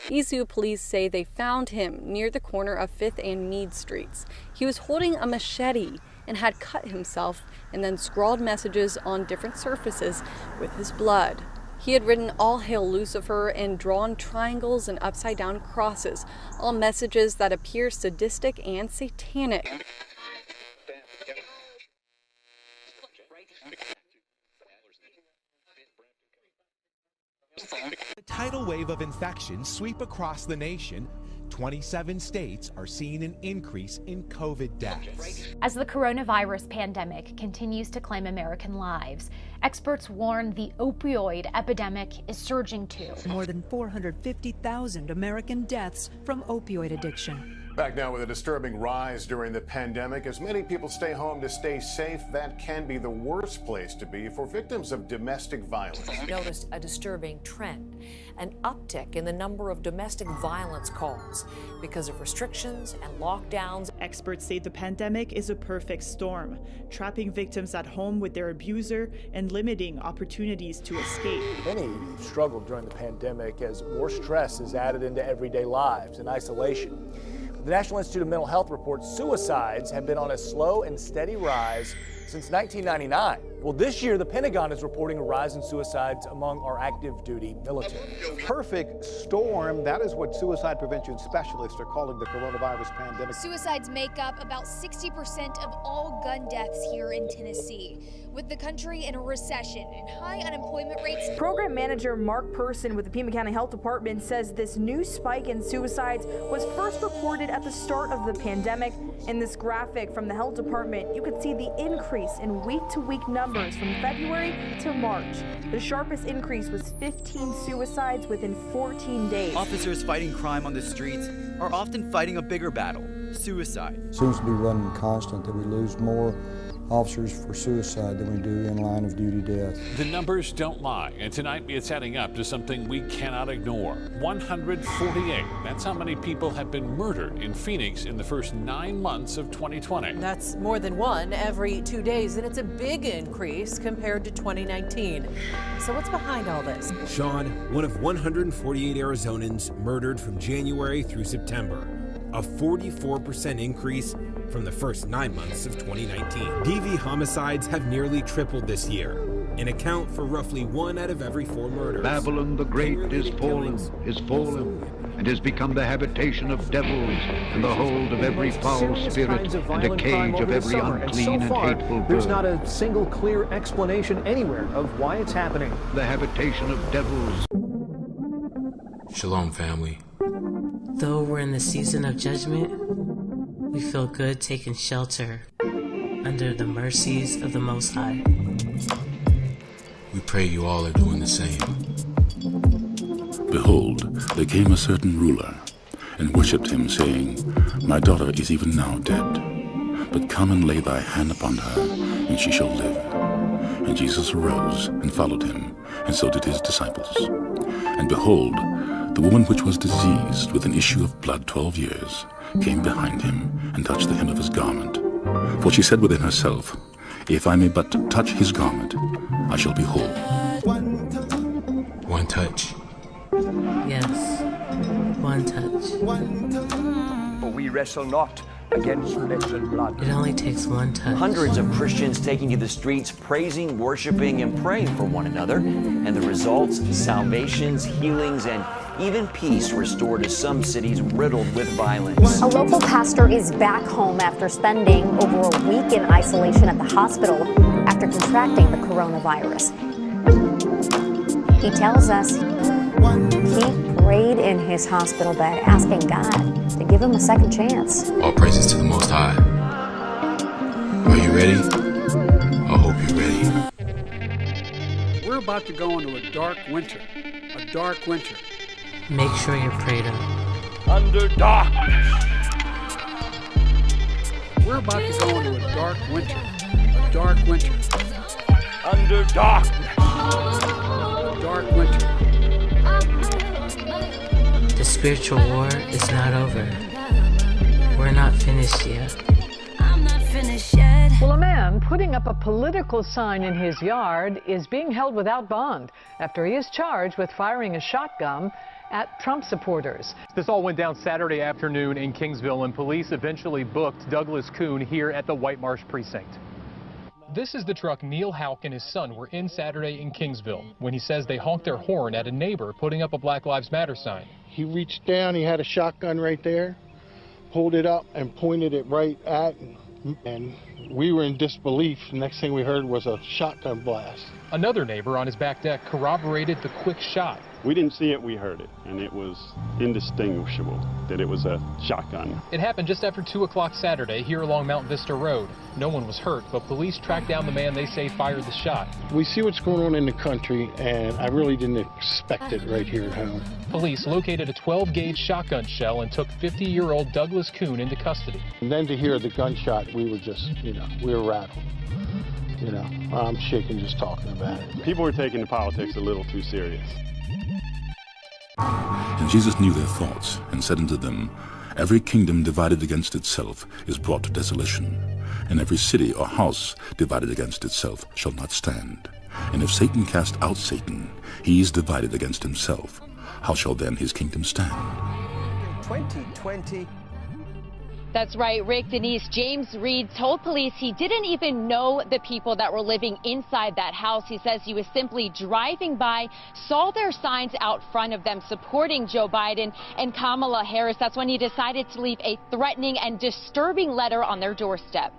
Izu police say they found him near the corner of 5th and Meade Streets. He was holding a machete and had cut himself and then scrawled messages on different surfaces with his blood. He had written "All Hail Lucifer" and drawn triangles and upside-down crosses, all messages that appear sadistic and satanic. The tidal wave of infections sweep across the nation. 27 states are seeing an increase in COVID deaths. As the coronavirus pandemic continues to claim American lives, experts warn the opioid epidemic is surging too. More than 450,000 American deaths from opioid addiction. Back now with a disturbing rise during the pandemic. As many people stay home to stay safe, that can be the worst place to be for victims of domestic violence. Noticed a disturbing trend, an uptick in the number of domestic violence calls because of restrictions and lockdowns. Experts say the pandemic is a perfect storm, trapping victims at home with their abuser and limiting opportunities to escape. Many struggled during the pandemic as more stress is added into everyday lives and isolation. The National Institute of Mental Health reports suicides have been on a slow and steady rise since 1999. Well, this year, the Pentagon is reporting a rise in suicides among our active duty military. Perfect storm, that is what suicide prevention specialists are calling the coronavirus pandemic. Suicides make up about 60% of all gun deaths here in Tennessee. With the country in a recession and high unemployment rates. Program manager Mark Person with the Pima County Health Department says this new spike in suicides was first reported at the start of the pandemic. In this graphic from the health department, you can see the increase in week-to-week numbers from February to March. The sharpest increase was 15 suicides within 14 days. Officers fighting crime on the streets are often fighting a bigger battle, suicide. It seems to be running constant that we lose more officers for suicide than we do in line of duty death. The numbers don't lie, and tonight it's adding up to something we cannot ignore. 148. That's how many people have been murdered in Phoenix in the first 9 months of 2020. That's more than one every 2 days, and it's a big increase compared to 2019. So what's behind all this? Sean, one of 148 Arizonans murdered from January through September, a 44% increase from the first 9 months of 2019. DV homicides have nearly tripled this year and account for roughly 1 out of every 4 murders. Babylon the Great is fallen, and has become the habitation of devils and the hold of every foul spirit and a cage of every unclean and hateful bird. There's not a single clear explanation anywhere of why it's happening. The habitation of devils. Shalom, family. Though we're in the season of judgment, we feel good taking shelter under the mercies of the Most High. We pray you all are doing the same. Behold, there came a certain ruler, and worshipped him, saying, My daughter is even now dead, but come and lay thy hand upon her, and she shall live. And Jesus arose and followed him, and so did his disciples. And behold, the woman which was diseased with an issue of blood 12 years came behind him and touched the hem of his garment. For she said within herself, If I may but touch his garment, I shall be whole. One touch. Yes, one touch. For we wrestle not against flesh and blood. It only takes one touch. Hundreds of Christians taking to the streets, praising, worshiping, and praying for one another. And the results, salvations, healings, and even peace restored to some cities riddled with violence. A local pastor is back home after spending over a week in isolation at the hospital after contracting the coronavirus. He tells us he prayed in his hospital bed, asking God to give him a second chance. All praises to the Most High. Are you ready? I hope you're ready. We're about to go into a dark winter. A dark winter. Make sure you're prayed up. Under darkness. We're about to go into a dark winter. A dark winter. Under darkness. A dark winter. The spiritual war is not over. We're not finished yet. I'm not finished yet. Well, a man putting up a political sign in his yard is being held without bond after he is charged with firing a shotgun at Trump supporters. This all went down Saturday afternoon in Kingsville, and police eventually booked Douglas Kuhn here at the White Marsh precinct. This is the truck Neil Houck and his son were in Saturday in Kingsville when he says they honked their horn at a neighbor putting up a Black Lives Matter sign. He reached down, he had a shotgun right there, pulled it up and pointed it right at, and we were in disbelief. The next thing we heard was a shotgun blast. Another neighbor on his back deck corroborated the quick shot. We didn't see it, we heard it, and it was indistinguishable that it was a shotgun. It happened just after 2 o'clock Saturday here along Mount Vista Road. No one was hurt, but police tracked down the man they say fired the shot. We see what's going on in the country, and I really didn't expect it right here at home. Police located a 12-gauge shotgun shell and took 50-year-old Douglas Kuhn into custody. And then to hear the gunshot, we were just, we were rattled. I'm shaking just talking about it. People were taking the politics a little too serious. And Jesus knew their thoughts, and said unto them, Every kingdom divided against itself is brought to desolation, and every city or house divided against itself shall not stand. And if Satan cast out Satan, he is divided against himself. How shall then his kingdom stand? 2020. That's right, Rick. Denise, James Reed told police he didn't even know the people that were living inside that house. He says he was simply driving by, saw their signs out front of them supporting Joe Biden and Kamala Harris. That's when he decided to leave a threatening and disturbing letter on their doorstep.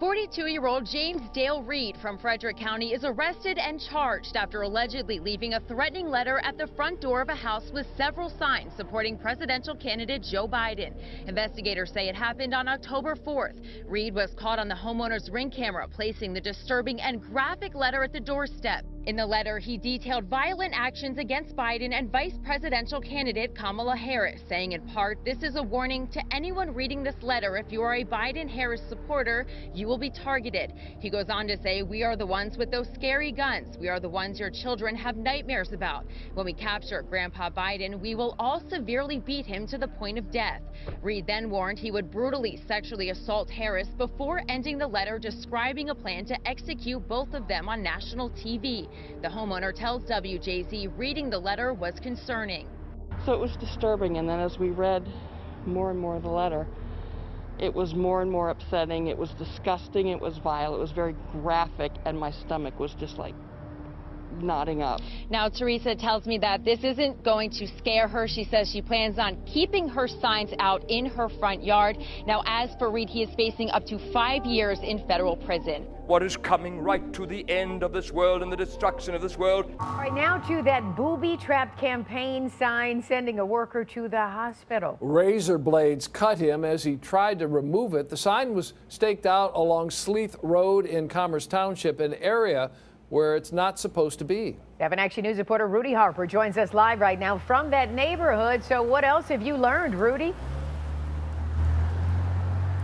42-year-old James Dale Reed from Frederick County is arrested and charged after allegedly leaving a threatening letter at the front door of a house with several signs supporting presidential candidate Joe Biden. Investigators say it happened on October 4th. Reed was caught on the homeowner's Ring camera placing the disturbing and graphic letter at the doorstep. In the letter, he detailed violent actions against Biden and vice presidential candidate Kamala Harris, saying in part, "This is a warning to anyone reading this letter. If you are a Biden-Harris supporter, you will be targeted." He goes on to say, "We are the ones with those scary guns. We are the ones your children have nightmares about. When we capture Grandpa Biden, we will all severely beat him to the point of death." Reed then warned he would brutally sexually assault Harris before ending the letter describing a plan to execute both of them on national TV. The homeowner tells WJZ reading the letter was concerning. So it was disturbing, and then as we read more and more of the letter, it was more and more upsetting. It was disgusting, it was vile, it was very graphic, and my stomach was just like nodding up. Now, Teresa tells me that this isn't going to scare her. She says she plans on keeping her signs out in her front yard. Now, as for Reed, he is facing up to 5 years in federal prison. What is coming right to the end of this world and the destruction of this world. All right, now to that booby-trapped campaign sign sending a worker to the hospital. Razor blades cut him as he tried to remove it. The sign was staked out along Sleeth Road in Commerce Township, an area where it's not supposed to be. 7 Action News reporter Rudy Harper joins us live right now from that neighborhood. So what else have you learned, Rudy?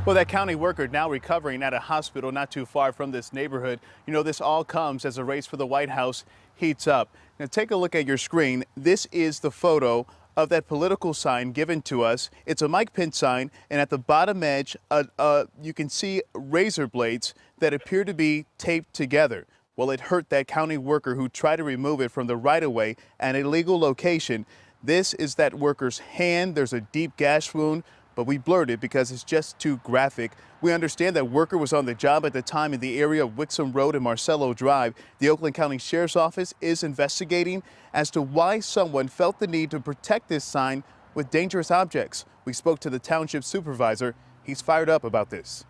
Well, that county worker now recovering at a hospital not too far from this neighborhood. You know, this all comes as the race for the White House heats up. Now, take a look at your screen. This is the photo of that political sign given to us. It's a Mike Pence sign, and at the bottom edge, you can see razor blades that appear to be taped together. Well, it hurt that county worker who tried to remove it from the right-of-way at a legal location. This is that worker's hand. There's a deep gash wound, but we blurred it because it's just too graphic. We understand that worker was on the job at the time in the area of Wixom Road and Marcello Drive. The Oakland County Sheriff's Office is investigating as to why someone felt the need to protect this sign with dangerous objects. We spoke to the township supervisor. He's fired up about this.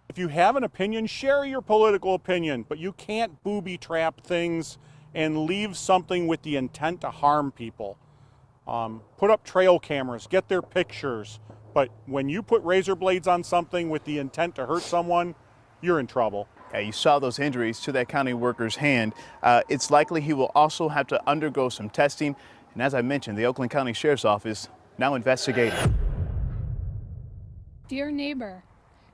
If you have an opinion, share your political opinion, but you can't booby trap things and leave something with the intent to harm people. Put up trail cameras, get their pictures, but when you put razor blades on something with the intent to hurt someone, you're in trouble. Yeah, you saw those injuries to that county worker's hand. It's likely he will also have to undergo some testing. And as I mentioned, the Oakland County Sheriff's Office now investigating. Dear neighbor,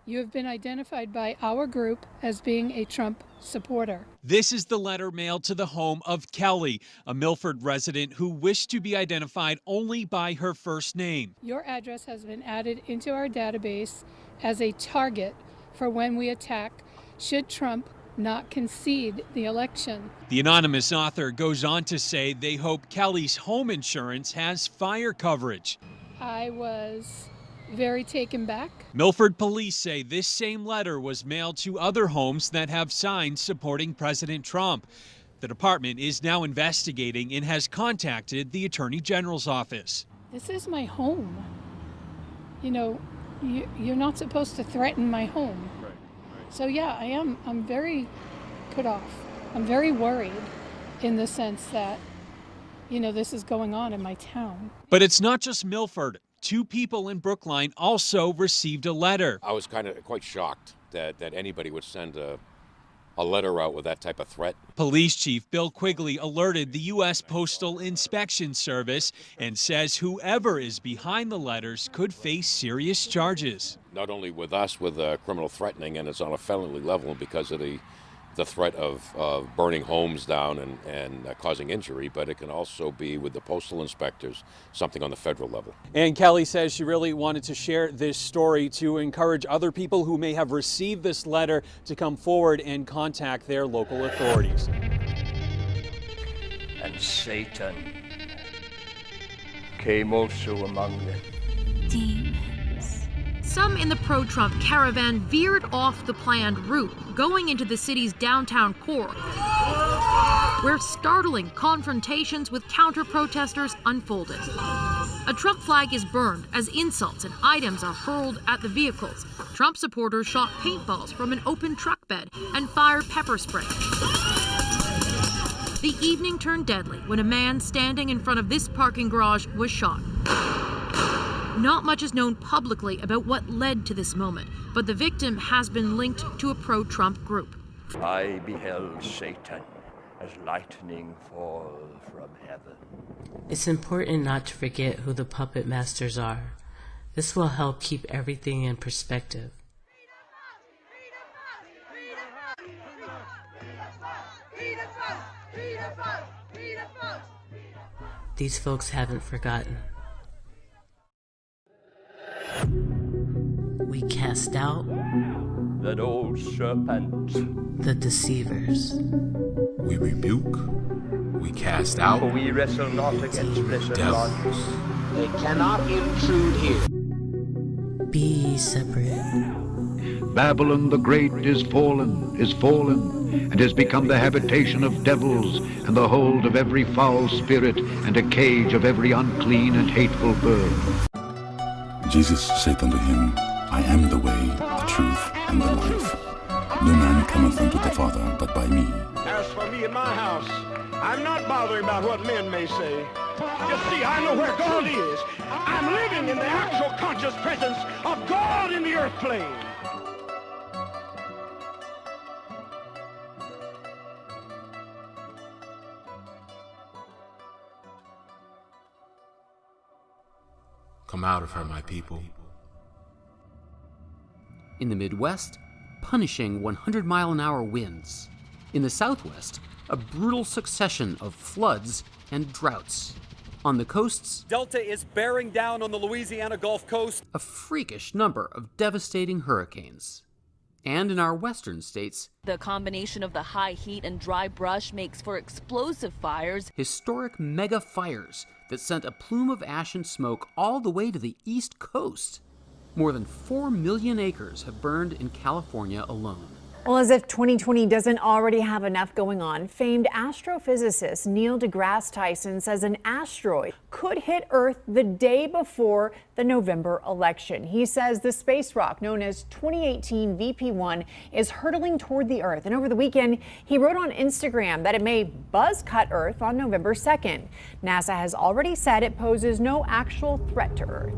you have been identified by our group as being a Trump supporter. This is the letter mailed to the home of Kelly, a Milford resident who wished to be identified only by her first name. Your address has been added into our database as a target for when we attack should Trump not concede the election. The anonymous author goes on to say they hope Kelly's home insurance has fire coverage. I was very taken back. Milford police say this same letter was mailed to other homes that have signs supporting President Trump. The department is now investigating and has contacted the Attorney General's office. This is my home. You know, you're not supposed to threaten my home. So yeah, I'm very put off. I'm very worried in the sense that, you know, this is going on in my town. But it's not just Milford. 2 people in Brookline also received a letter. I was quite shocked that anybody would send a letter out with that type of threat. Police Chief Bill Quigley alerted the U.S. Postal Inspection Service and says whoever is behind the letters could face serious charges. Not only with us, with criminal threatening, and it's on a felony level because of the threat of burning homes down and causing injury, but it can also be with the postal inspectors, something on the federal level. And Kelly says she really wanted to share this story to encourage other people who may have received this letter to come forward and contact their local authorities. And Satan came also among them. Some in the pro-Trump caravan veered off the planned route, going into the city's downtown core, where startling confrontations with counter-protesters unfolded. A Trump flag is burned as insults and items are hurled at the vehicles. Trump supporters shot paintballs from an open truck bed and fired pepper spray. The evening turned deadly when a man standing in front of this parking garage was shot. Not much is known publicly about what led to this moment, but the victim has been linked to a pro-Trump group. I beheld Satan as lightning fall from heaven. It's important not to forget who the puppet masters are. This will help keep everything in perspective. These folks haven't forgotten. We cast out that old serpent, the deceivers. We rebuke, we cast out, for we wrestle not against flesh and blood. They cannot intrude here. Be ye separate. Babylon the Great is fallen, and has become the habitation of devils, and the hold of every foul spirit, and a cage of every unclean and hateful bird. Jesus saith unto him, I am the way, the truth, and the life. No man cometh unto the Father but by me. As for me and my house, I'm not bothering about what men may say. You see, I know where God is. I'm living in the actual conscious presence of God in the earth plane. Come out of her, my people. In the Midwest, punishing 100-mile-an-hour winds. In the Southwest, a brutal succession of floods and droughts. On the coasts, Delta is bearing down on the Louisiana Gulf Coast. A freakish number of devastating hurricanes. And in our western states, the combination of the high heat and dry brush makes for explosive fires. Historic mega fires that sent a plume of ash and smoke all the way to the East Coast. More than 4 million acres have burned in California alone. Well, as if 2020 doesn't already have enough going on, famed astrophysicist Neil deGrasse Tyson says an asteroid could hit Earth the day before the November election. He says the space rock known as 2018 VP1 is hurtling toward the Earth. And over the weekend, he wrote on Instagram that it may buzz cut Earth on November 2nd. NASA has already said it poses no actual threat to Earth.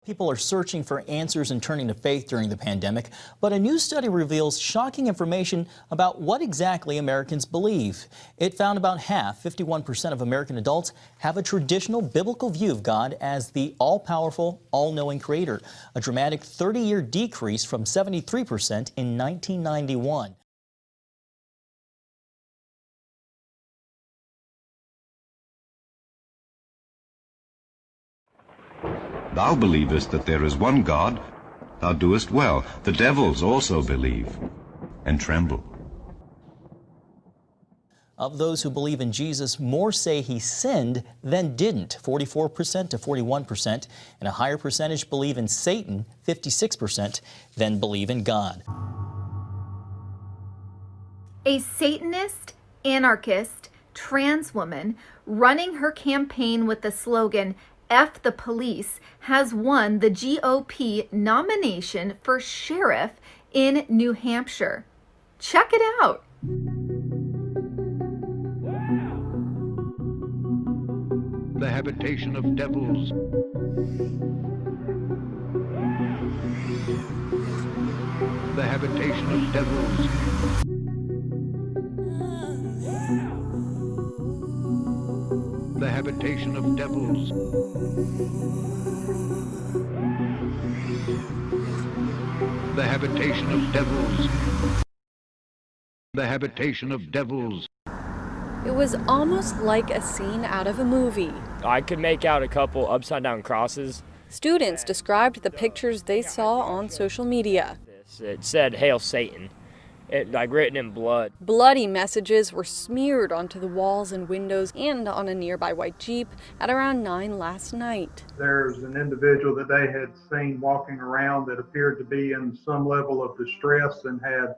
People are searching for answers and turning to faith during the pandemic, but a new study reveals shocking information about what exactly Americans believe. It found about half, 51% of American adults, have a traditional biblical view of God as the all-powerful, all-knowing creator, a dramatic 30-year decrease from 73% in 1991. Thou believest that there is one God, thou doest well. The devils also believe and tremble. Of those who believe in Jesus, more say he sinned than didn't, 44% to 41%, and a higher percentage believe in Satan, 56%, than believe in God. A Satanist, anarchist, trans woman running her campaign with the slogan, F the Police, has won the GOP nomination for sheriff in New Hampshire. Check it out. The habitation of devils. The habitation of devils. The habitation of devils. The habitation of devils. The habitation of devils. It was almost like a scene out of a movie. I could make out a couple upside-down crosses. Students described the pictures they saw on social media. It said, "Hail Satan." It, like, written in blood. Bloody messages were smeared onto the walls and windows and on a nearby white Jeep at around 9 last night. There's an individual that they had seen walking around that appeared to be in some level of distress and had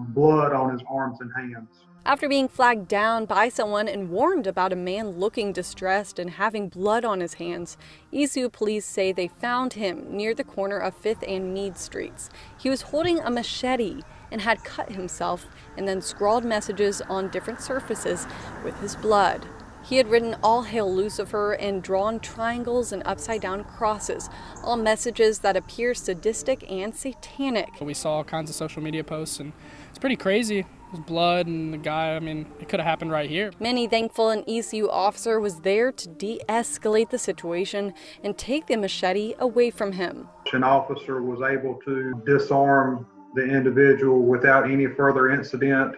blood on his arms and hands. After being flagged down by someone and warned about a man looking distressed and having blood on his hands, ECU police say they found him near the corner of 5th and Meade Streets. He was holding a machete and had cut himself and then scrawled messages on different surfaces with his blood. He had written "All Hail Lucifer" and drawn triangles and upside-down crosses, all messages that appear sadistic and satanic. We saw all kinds of social media posts, and it's pretty crazy. There's blood, and the guy, I mean, it could have happened right here. Many thankful an ECU officer was there to de-escalate the situation and take the machete away from him. An officer was able to disarm the individual without any further incident.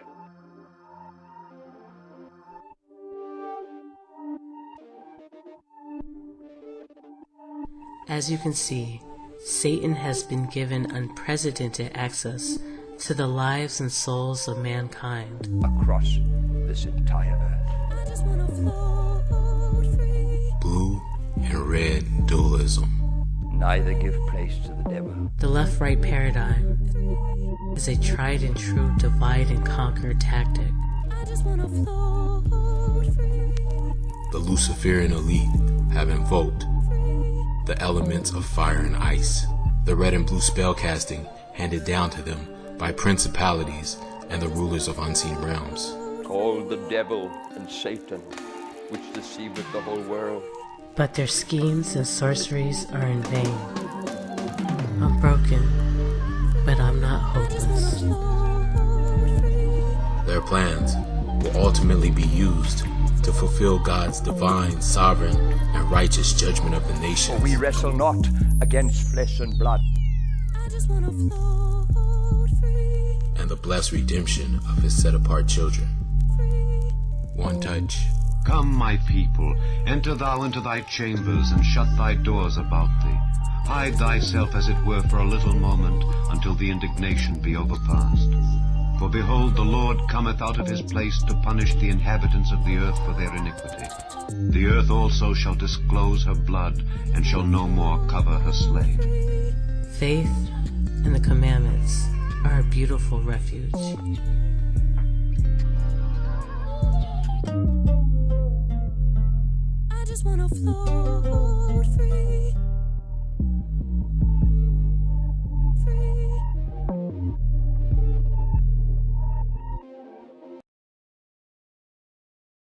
As you can see, Satan has been given unprecedented access to the lives and souls of mankind. Across this entire earth. Blue and red dualism. Neither give place to the devil. The left-right paradigm is a tried and true divide and conquer tactic. The Luciferian elite have invoked the elements of fire and ice, the red and blue spellcasting handed down to them by principalities and the rulers of unseen realms. Called the devil and Satan, which deceiveth the whole world. But their schemes and sorceries are in vain. I'm broken, but I'm not hopeless. Their plans will ultimately be used to fulfill God's divine, sovereign, and righteous judgment of the nations. For we wrestle not against flesh and blood, and the blessed redemption of his set-apart children. One touch. Come, my people, enter thou into thy chambers, and shut thy doors about thee. Hide thyself, as it were, for a little moment, until the indignation be overpast. For behold, the Lord cometh out of his place to punish the inhabitants of the earth for their iniquity. The earth also shall disclose her blood, and shall no more cover her slain. Faith and the commandments are a beautiful refuge. I just wanna float free.